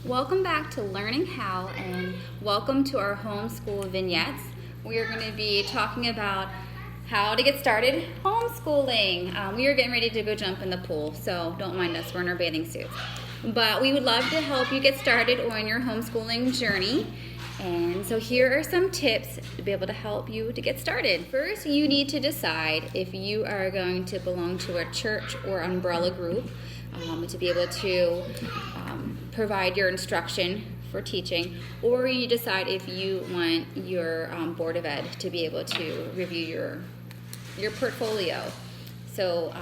Welcome back to Learning How, and welcome to our homeschool vignettes. We are going to be talking about how to get started homeschooling. We are getting ready to go jump in the pool, so don't mind us, we're in our bathing suits. But we would love to help you get started on your homeschooling journey. And so here are some tips to be able to help you to get started. First, you need to decide if you are going to belong to a church or umbrella group to be able to provide your instruction for teaching, or you decide if you want your Board of Ed to be able to review your portfolio. So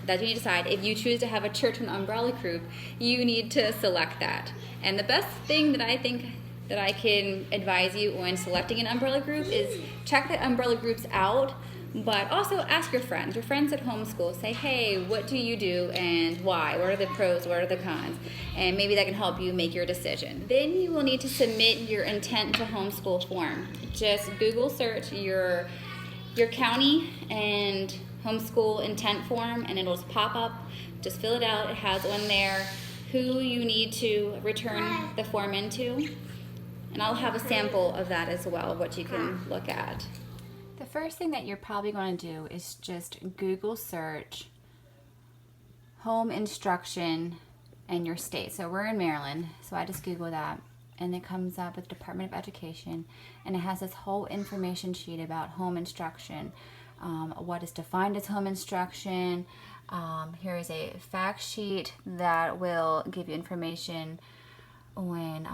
that you need to decide. If you choose to have a church and umbrella group, you need to select that. And the best thing that I think that I can advise you when selecting an umbrella group is check the umbrella groups out, but also ask your friends at homeschool. Say, hey, what do you do and why? What are the pros, what are the cons? And maybe that can help you make your decision. Then you will need to submit your intent to homeschool form. Just Google search your county and homeschool intent form, and it'll just pop up. Just fill it out. It has on there who you need to return the form into. And I'll have a sample of that as well, what you can look at. The first thing that you're probably going to do is just Google search home instruction and your state. So we're in Maryland, so I just Google that, and it comes up with Department of Education, and it has this whole information sheet about home instruction, what is defined as home instruction. Here is a fact sheet that will give you information on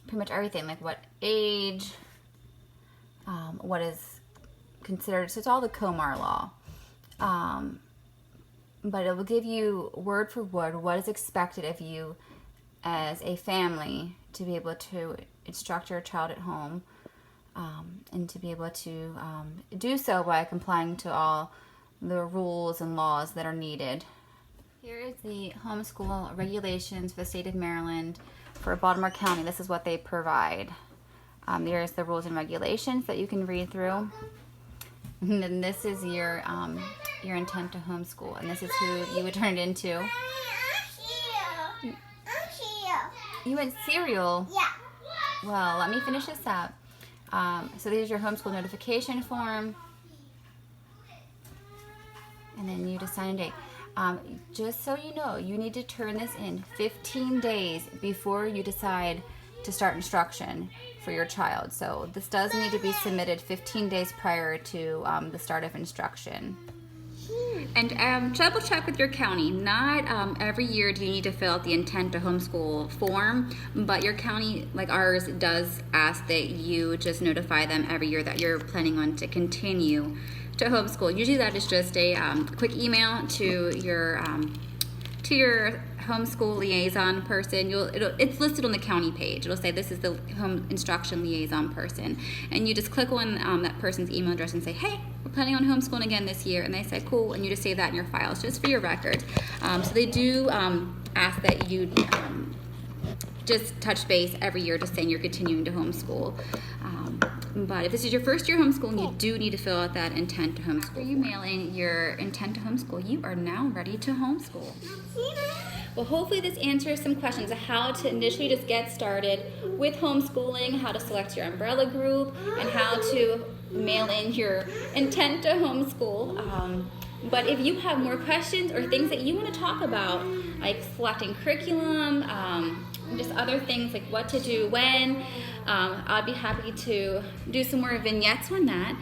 pretty much everything, like what age, what is considered, so it's all the Comar law. But it will give you word for word what is expected of you as a family to be able to instruct your child at home, and to be able to do so by complying to all the rules and laws that are needed. Here is the homeschool regulations for the state of Maryland. For Baltimore County, this is what they provide. There's the rules and regulations that you can read through. And then this is your intent to homeschool, and this is who you would turn it into. I'm here. You want cereal? Yeah. Well, let me finish this up. So there's your homeschool notification form, and then you just sign a date. Just so you know, you need to turn this in 15 days before you decide to start instruction for your child. So this does need to be submitted 15 days prior to the start of instruction. And double check with your county. Not every year do you need to fill out the intent to homeschool form, but your county, like ours, does ask that you just notify them every year that you're planning on to continue to homeschool. Usually that is just a quick email to your homeschool liaison person. It's listed on the county page. It'll say this is the home instruction liaison person, and you just click on that person's email address and say, hey, we're planning on homeschooling again this year, and they say cool, and you just save that in your files just for your records. So they do ask that you just touch base every year just saying you're continuing to homeschool. But if this is your first year homeschooling, you do need to fill out that intent to homeschool. After you mail in your intent to homeschool, you are now ready to homeschool. Well, hopefully this answers some questions of how to initially just get started with homeschooling, how to select your umbrella group, and how to mail in your intent to homeschool. But if you have more questions or things that you want to talk about, like selecting curriculum, just other things like what to do when, I'd be happy to do some more vignettes on that.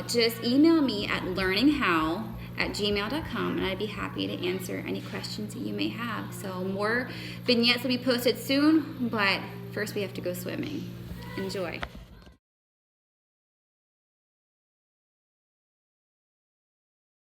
Just email me at learninghow@gmail.com, and I'd be happy to answer any questions that you may have. So more vignettes will be posted soon, but first we have to go swimming. Enjoy.